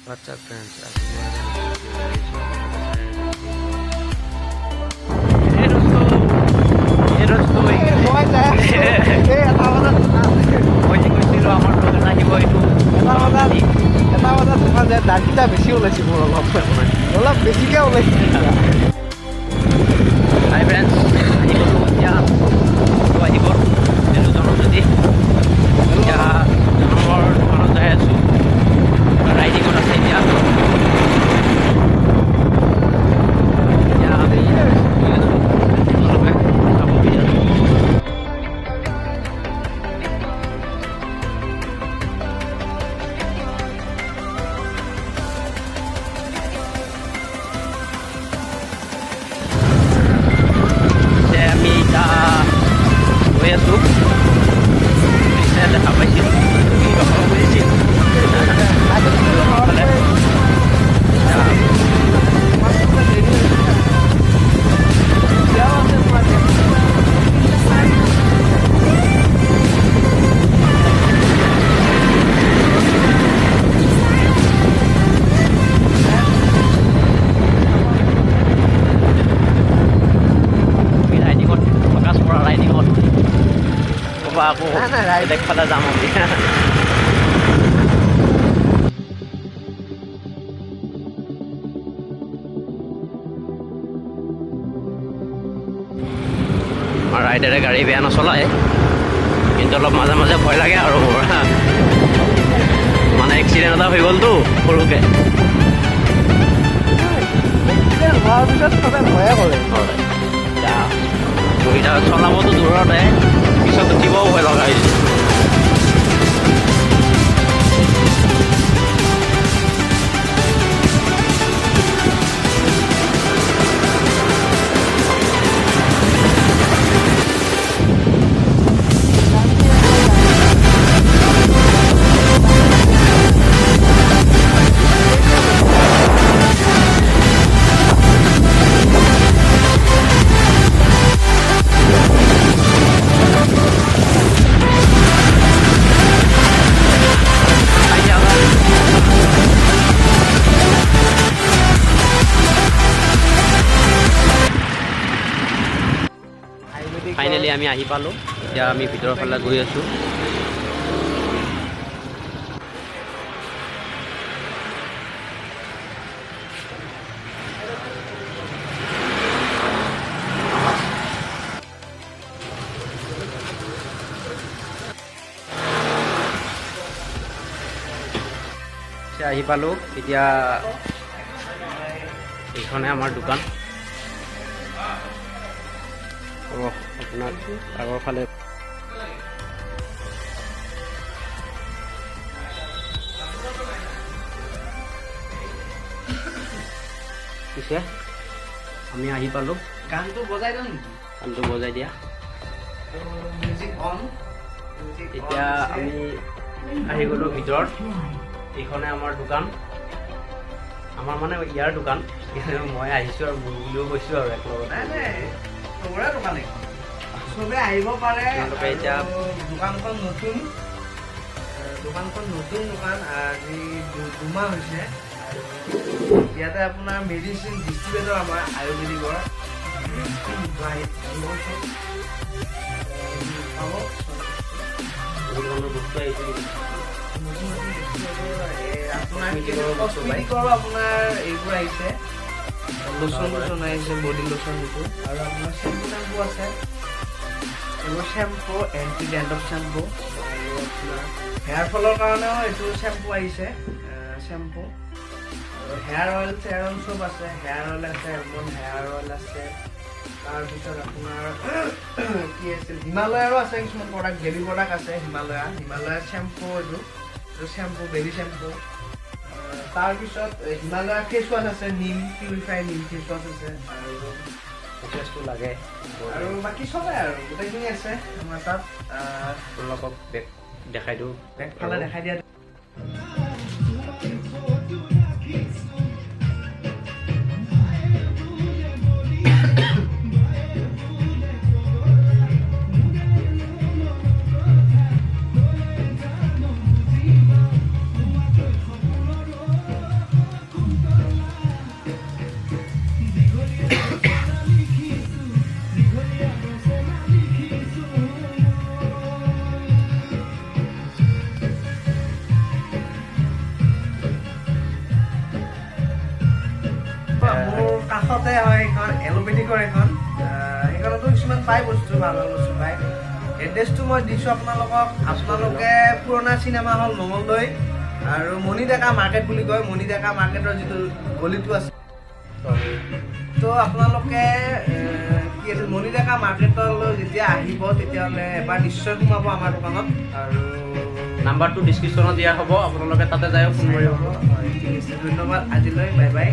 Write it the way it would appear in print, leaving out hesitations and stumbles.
What's up friends, aku lagi দাঁতকেইটা বেছি ওলাইছে মোৰ অলপ বেছিকৈ ওলাইছে হাই ফ্ৰেণ্ডছ আহিব এতিয়া আহিব জনমজ্যোতি এতিয়া জনমৰ দোকানত যাই আছোঁ ৰাইডিঙত আছে এতিয়া আমি গৈ আছোঁ দেখা পাইছোঁ aku dekhala যাম আমি ৰাইডাৰে গাড়ী বেয়া নচলায় কিন্তু অলপ মাজে মাজে ভয় লাগে আৰু মানে এক্সিডেণ্ট এটা হৈ গ'লতো সৰুকৈ হোৱাৰ পিছত চবে ভয়ে কৰে চলাবতো দূৰতে পিছত উঠিবও ভয় লগা হৈছে ফাইনেলি আমি আহি পালোঁ এতিয়া আমি ভিতৰৰ ফালে গৈ আছোঁ আহি পালোঁ এতিয়া এইখনে আমাৰ দোকান আপোনাৰ আগৰ ফালে পিছে আমি আহি পালোঁ গানটো বজাই দিওঁ নেকি গানটো বজাই দিয়া এতিয়া আমি আহি গ'লোঁ ভিতৰত এইখনে আমাৰ দোকান আমাৰ মানে ইয়াৰ দোকান মই আহিছোঁ আৰু মোৰ বুলিও কৈছোঁ আৰু একেলগতে চবৰে দোকান এখন চবে আহিব পাৰে এতিয়া দোকানখন নতুন দোকান আজি দুমাহ হৈছে আৰু ইয়াতে আপোনাৰ মেডিচিন ডিষ্ট্ৰিবিউটৰ আমাৰ আয়ুৰ্বেদিকৰ বস্তু আহিছে আপোনাৰ এইবোৰ আহিছে লোচন আহিছে বডি লোচন এইটো আৰু আপোনাৰ চেম্পু আছে এইবোৰ চেম্পু এণ্টি ডেণ্ড্ৰফ চেম্পু আৰু আপোনাৰ হেয়াৰ ফলৰ কাৰণেও এইটো চেম্পু আহিছে চেম্পু আৰু হেয়াৰ অইল চব আছে হেয়াৰ অইল আছে এলমণ্ড হেয়াৰ অইল আছে তাৰপিছত আপোনাৰ কি আছিল হিমালয়াৰো আছে কিছুমান প্ৰডাক্ট বেবী প্ৰডাক্ট আছে হিমালয়া চেম্পু এইটো চেম্পু বেবী চেম্পু তাৰপিছত হিমালয়া ফেচ ৱাছ আছে নিম পিউৰিফাই নিম ফেচ ৱাছ আছে আৰু ফেচটো লাগে আৰু বাকী চবে আৰু গোটেইখিনি আছে আমাৰ তাত আপোনালোকক বেগ দেখাই দিওঁ বেগফালে দেখাই দিয়া কাষতে হয় সেইখন এলোপেথিকৰ এখন সেইখনতো কিছুমান পায় বস্তু ভাল ভাল বস্তু পায় এড্ৰেছটো মই দিছোঁ আপোনালোকক আপোনালোকে পুৰণা চিনেমা হল মঙলদৈ আৰু মণি ডেকা মাৰ্কেট বুলি কয় মণি ডেকা মাৰ্কেটৰ যিটো গলিটো আছে তো আপোনালোকে কি আছিল মণি ডেকা মাৰ্কেটলৈ যেতিয়া আহিব তেতিয়াহ'লে এবাৰ নিশ্চয় সোমাব আমাৰ দোকানত আৰু নাম্বাৰটো ডিছক্ৰিপশ্যনত দিয়া হ'ব আপোনালোকে তাতে যায় ফোন কৰিব হয় ঠিক আছে ধন্যবাদ আজিলৈ বাই বাই